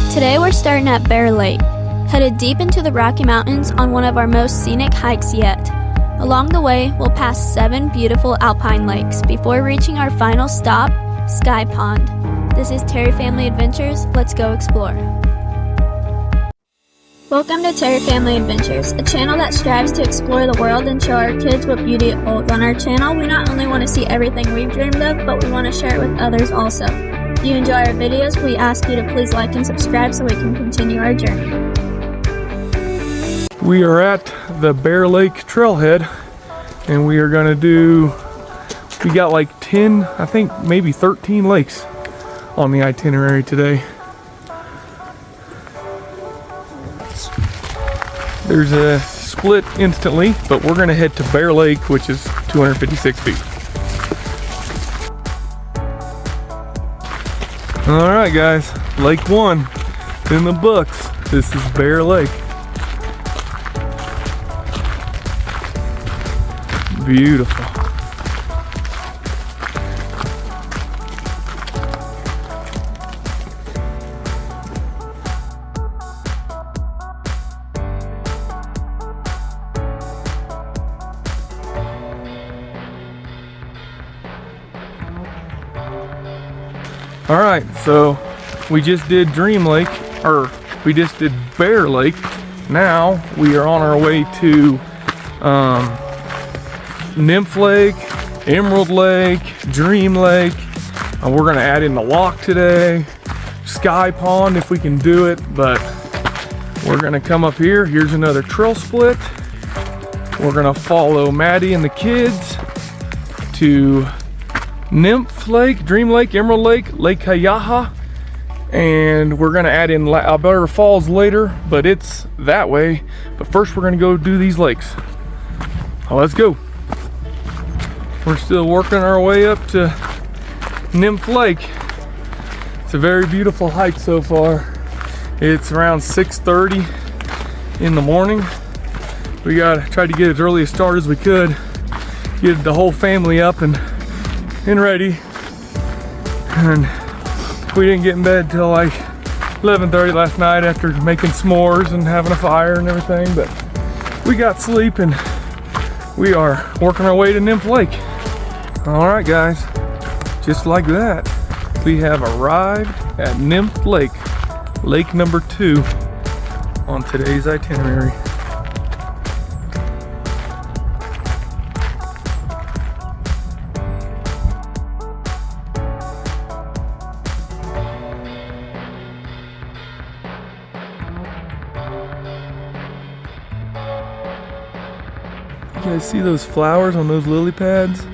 Today we're starting at Bear Lake, headed deep into the Rocky Mountains on one of our most scenic hikes yet. Along the way, we'll pass 7 beautiful alpine lakes before reaching our final stop, Sky Pond. This is Terry Family Adventures. Let's go explore. Welcome to Terry Family Adventures, a channel that strives to explore the world and show our kids what beauty holds. On our channel, we not only want to see everything we've dreamed of, but we want to share it with others also. If you enjoy our videos, we ask you to please like and subscribe so we can continue our journey. We are at the Bear Lake Trailhead, and we are going to we got like 10, I think maybe 13 lakes on the itinerary today. There's a split instantly, but we're gonna head to Bear Lake, which is 256 feet. All right, guys, Lake 1 in the books. This is Bear Lake. Beautiful. All right, so we just did Dream Lake, or we just did Bear Lake. Now we are on our way to Nymph Lake, Emerald Lake, Dream Lake. We're gonna add in the lock today, Sky Pond if we can do it, but we're gonna come up here. Here's another trail split. We're gonna follow Maddie and the kids to Nymph Lake, Dream Lake, Emerald Lake, Lake Hayaha, and we're gonna add in Alberta Falls later, but it's that way. But first we're gonna go do these lakes. Let's go. We're still working our way up to Nymph Lake. It's a very beautiful hike so far. It's around 6:30 in the morning. We gotta try to get as early a start as we could, get the whole family up and ready. And we didn't get in bed till like 11:30 last night after making s'mores and having a fire and everything, but we got sleep and we are working our way to Nymph Lake. All right, guys, just like that, we have arrived at Nymph Lake, lake number 2 on today's itinerary. You guys see those flowers on those lily pads?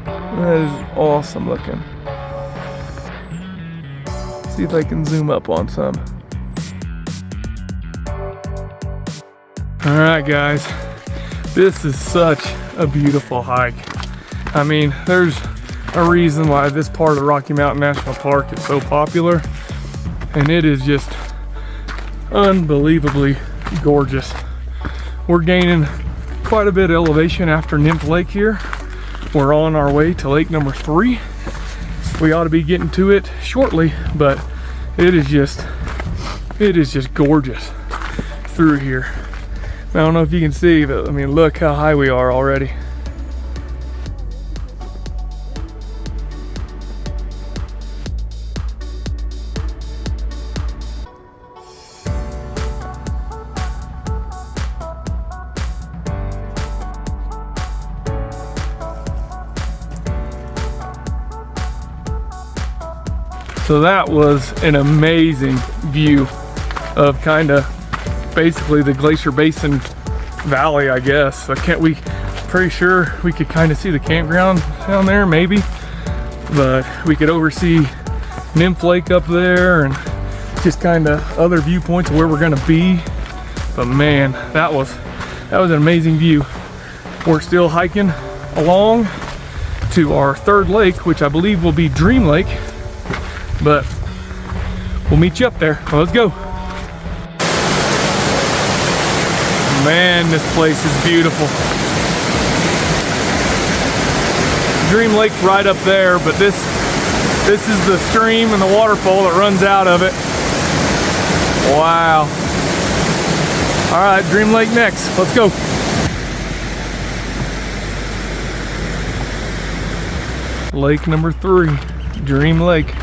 That is awesome looking. See if I can zoom up on some. All right, guys, this is such a beautiful hike. I mean, there's a reason why this part of the Rocky Mountain National Park is so popular, and it is just unbelievably gorgeous. We're gaining quite a bit of elevation after Nymph Lake here. We're on our way to lake number 3. We ought to be getting to it shortly, but it is just gorgeous through here. I don't know if you can see, but I mean, look how high we are already. So that was an amazing view of kind of basically the Glacier Basin Valley, I guess. We pretty sure we could kind of see the campground down there, maybe, but we could oversee Nymph Lake up there and just kind of other viewpoints of where we're gonna be. But man, that was an amazing view. We're still hiking along to our 3rd lake, which I believe will be Dream Lake. But we'll meet you up there. Well, let's go. Man, this place is beautiful. Dream Lake's right up there, but this is the stream and the waterfall that runs out of it. Wow. All right, Dream Lake next. Let's go. Lake number 3, Dream Lake.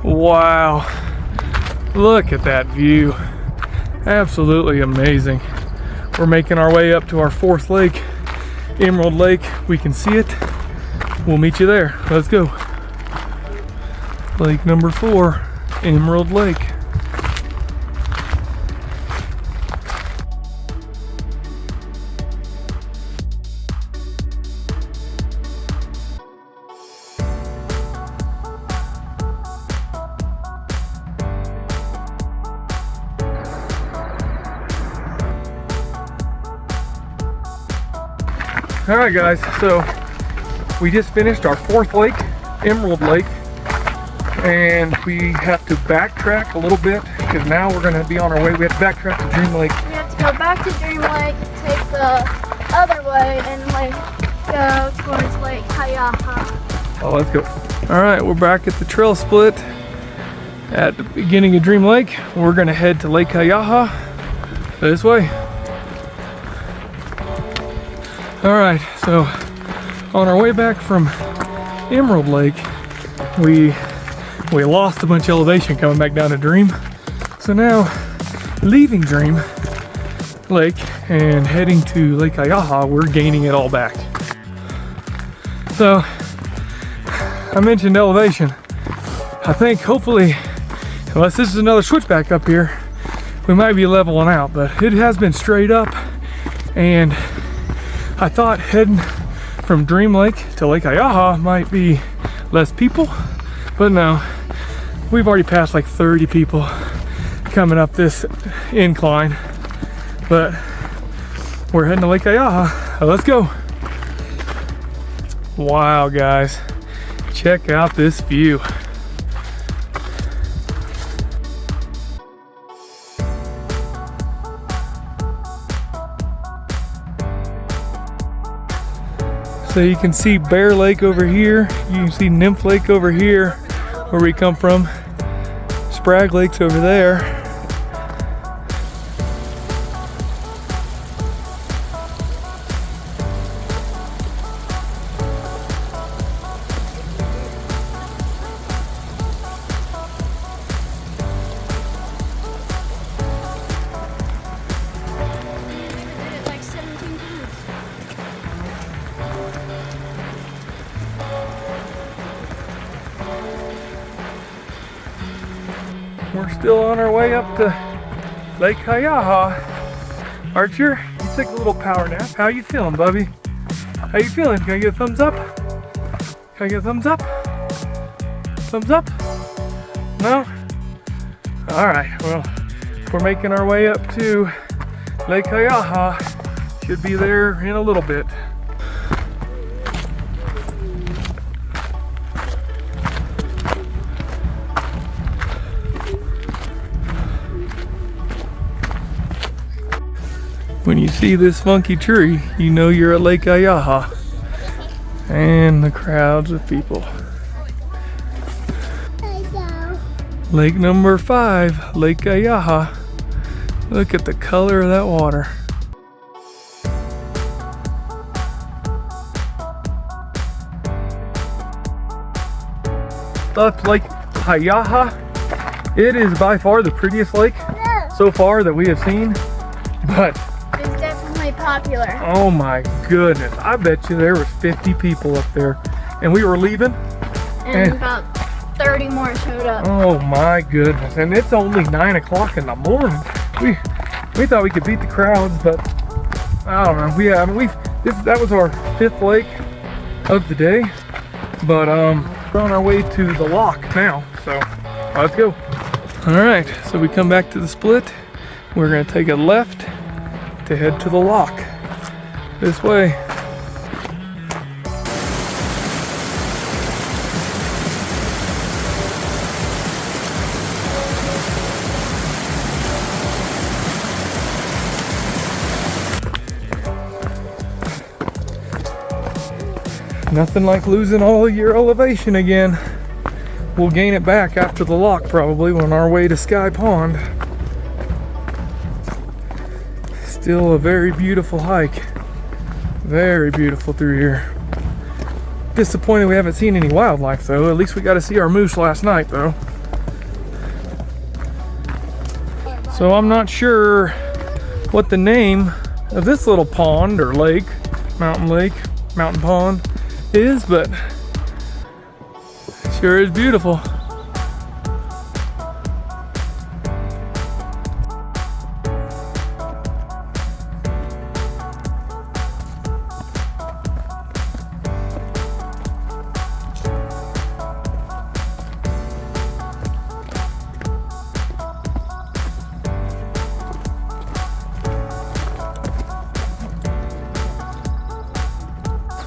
Wow, look at that view. Absolutely amazing. We're making our way up to our 4th lake, Emerald Lake. We can see it. We'll meet you there. Let's go. Lake number 4, Emerald Lake. All right, guys, so we just finished our 4th lake, Emerald Lake, and we have to backtrack a little bit because now we're going to be on our way. We have to backtrack to Dream Lake. We have to go back to Dream Lake, take the other way, and go towards Lake Kayaha. Oh, let's go. All right, we're back at the trail split at the beginning of Dream Lake. We're going to head to Lake Kayaha this way. All right, so on our way back from Emerald Lake, we lost a bunch of elevation coming back down to Dream. So now, leaving Dream Lake and heading to Lake Kayaha, we're gaining it all back. So, I mentioned elevation. I think hopefully, unless this is another switchback up here, we might be leveling out, but it has been straight up, and I thought heading from Dream Lake to Lake Kayaha might be less people, but no, we've already passed like 30 people coming up this incline, but we're heading to Lake Kayaha. Let's go. Wow, guys, check out this view. So you can see Bear Lake over here, you can see Nymph Lake over here, where we come from. Spragg Lake's over there. We're still on our way up to Lake Kayaha. Archer, you took a little power nap. How you feeling, Bubby? How you feeling? Can I get a thumbs up? Can I get a thumbs up? Thumbs up? No? Alright, well, we're making our way up to Lake Kayaha. Should be there in a little bit. When you see this funky tree, you know you're at Lake Ayaha. And the crowds of people. Lake number 5, Lake Ayaha. Look at the color of that water. That's Lake Ayaha. It is by far the prettiest lake so far that we have seen, but It's definitely popular. oh my goodness, I bet you there was 50 people up there, and we were leaving, And about 30 more showed up. oh my goodness, and it's only 9 o'clock in the morning. We thought we could beat the crowds, but I don't know. That was our 5th lake of the day, but we're on our way to the lock now, so let's go. All right, so we come back to the split. We're gonna take a left to head to the lock. This way. Nothing like losing all of your elevation again. We'll gain it back after the lock probably on our way to Sky Pond. Still a very beautiful hike. Very beautiful through here. Disappointed we haven't seen any wildlife though. At least we got to see our moose last night though. So I'm not sure what the name of this little pond or lake, mountain pond is, but it sure is beautiful.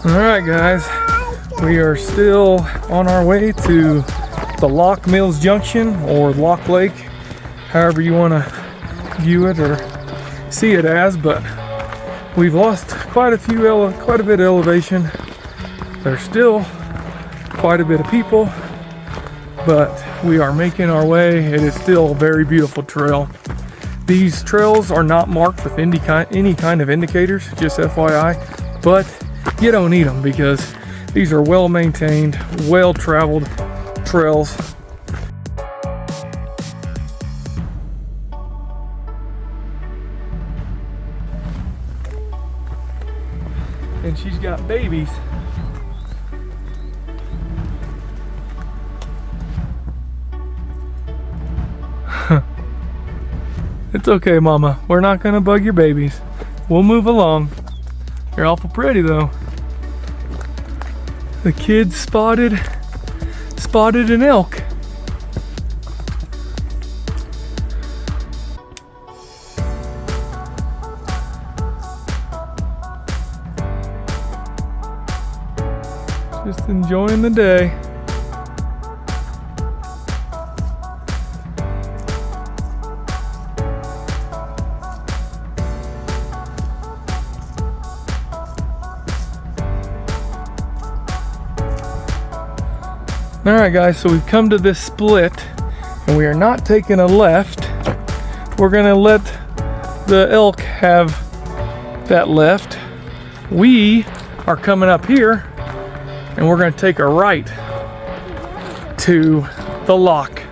Alright guys, we are still on our way to the Lock Mills Junction or Lock Lake, however you want to view it or see it as, but we've lost quite a bit of elevation. There's still quite a bit of people, but we are making our way. It is still a very beautiful trail. These trails are not marked with any kind of indicators, just FYI, but you don't need them because these are well maintained, well traveled trails. And she's got babies. It's okay, Mama. We're not gonna bug your babies. We'll move along. You're awful pretty though. The kids spotted an elk. Just enjoying the day. Alright guys, so we've come to this split and we are not taking a left. We're gonna let the elk have that left. We are coming up here and we're gonna take a right to the lock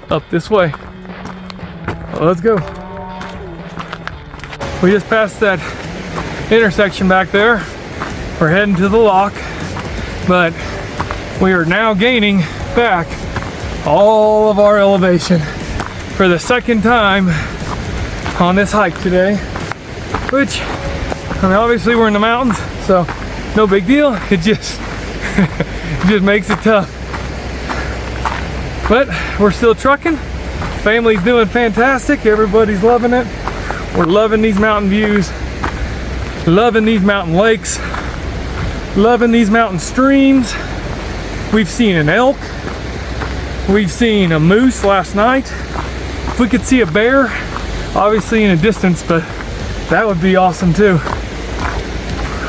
up this way. Let's go. We just passed that intersection back there. We're heading to the lock, but we are now gaining back all of our elevation for the second time on this hike today, which, I mean, obviously we're in the mountains, so no big deal. It just, it just makes it tough. But we're still trucking. Family's doing fantastic. Everybody's loving it. We're loving these mountain views, loving these mountain lakes, loving these mountain streams. We've seen an elk. We've seen a moose last night. If we could see a bear, obviously in a distance, but That would be awesome too.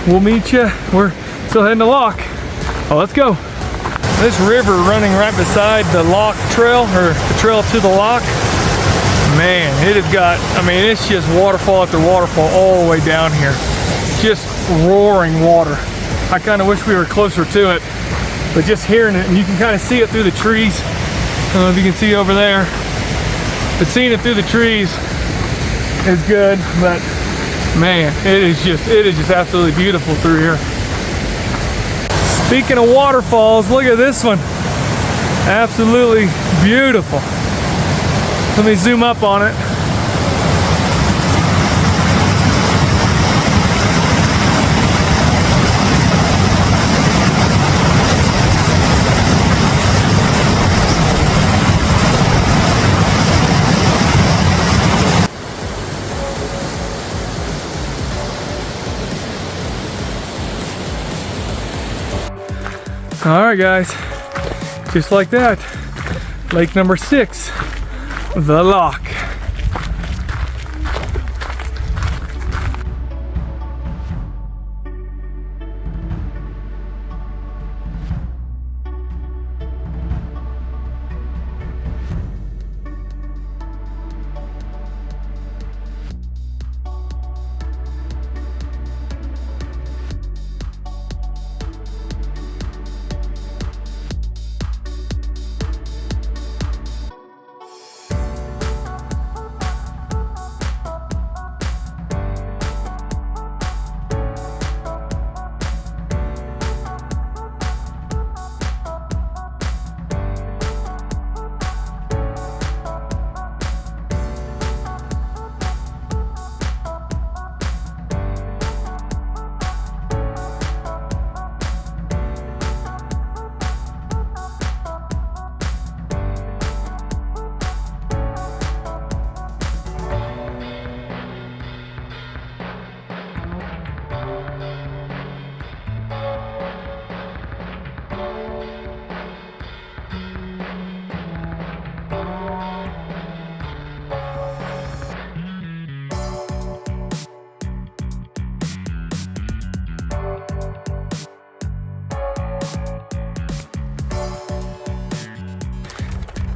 We'll meet you. We're still heading to Lock. Oh, let's go. This river running right beside the Lock Trail, or the trail to the Lock, man, it has got, I mean, it's just waterfall after waterfall all the way down here. Just roaring water. I kind of wish we were closer to it, but just hearing it, and you can kind of see it through the trees. I don't know if you can see over there, but seeing it through the trees is good, but man, it is just absolutely beautiful through here. Speaking of waterfalls, look at this one. Absolutely beautiful. Let me zoom up on it. All right, guys, just like that, lake number 6, the Lock.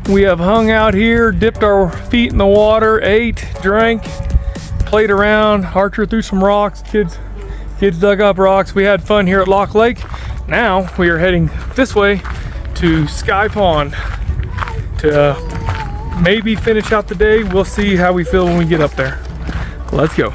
We have hung out here, dipped our feet in the water, ate, drank, played around, archered through some rocks. Kids dug up rocks. We had fun here at Lock Lake. Now we are heading this way to Sky Pond to maybe finish out the day. We'll see how we feel when we get up there. Let's go.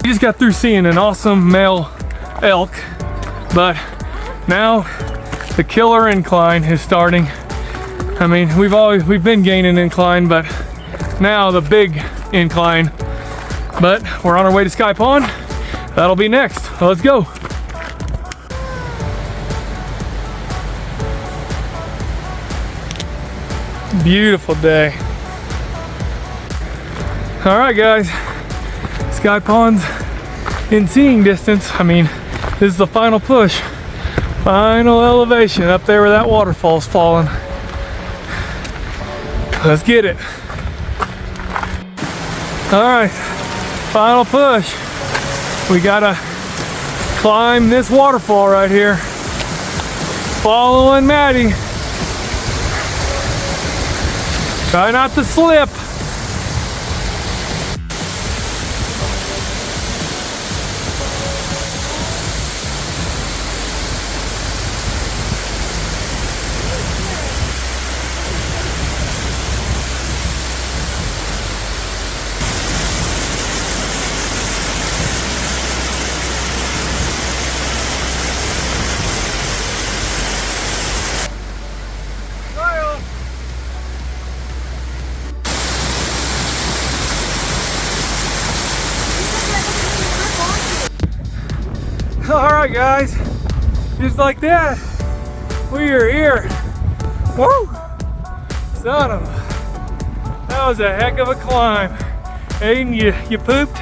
We just got through seeing an awesome male elk, but now The killer incline is starting. I mean, we've been gaining incline, but now the big incline. But we're on our way to Sky Pond. That'll be next. Let's go. Beautiful day. All right, guys. Sky Pond's in seeing distance. I mean, this is the final push. Final elevation up there where that waterfall's falling. Let's get it. All right, final push. We gotta climb this waterfall right here. Following Maddie. Try not to slip. Alright guys, just like that, we are here. Woo! Son of a, that was a heck of a climb. Aiden, you pooped?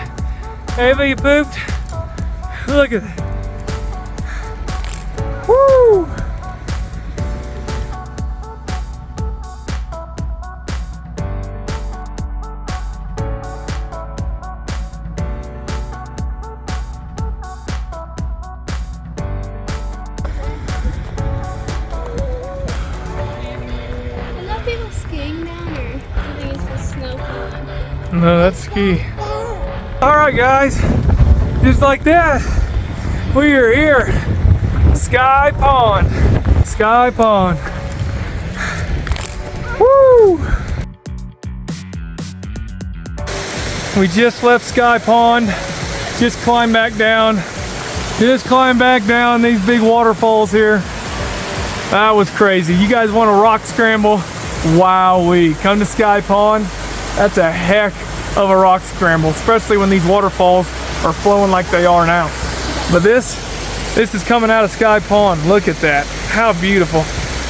Ava, you pooped? Look at that. Woo! No, that's ski. Alright guys, just like that, we are here. Sky Pond. Sky Pond. Woo! We just left Sky Pond. Just climbed back down. Just climbed back down these big waterfalls here. That was crazy. You guys want a rock scramble? Wowee. Come to Sky Pond. That's a heck of a rock scramble, especially when these waterfalls are flowing like they are now. But this is coming out of Sky Pond. Look at that. How beautiful.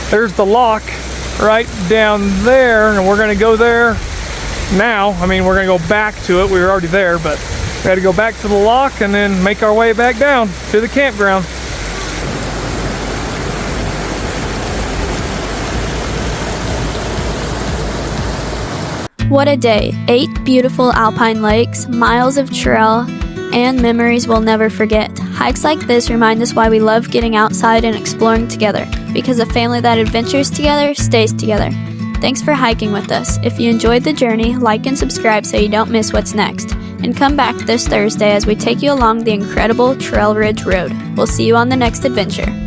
There's the lock right down there, and we're gonna go there now. I mean, we're gonna go back to it. We were already there, but we had to go back to the lock and then make our way back down to the campground. What a day. 8 beautiful alpine lakes, miles of trail, and memories we'll never forget. Hikes like this remind us why we love getting outside and exploring together, because a family that adventures together stays together. Thanks for hiking with us. If you enjoyed the journey, like and subscribe so you don't miss what's next. And come back this Thursday as we take you along the incredible Trail Ridge Road. We'll see you on the next adventure.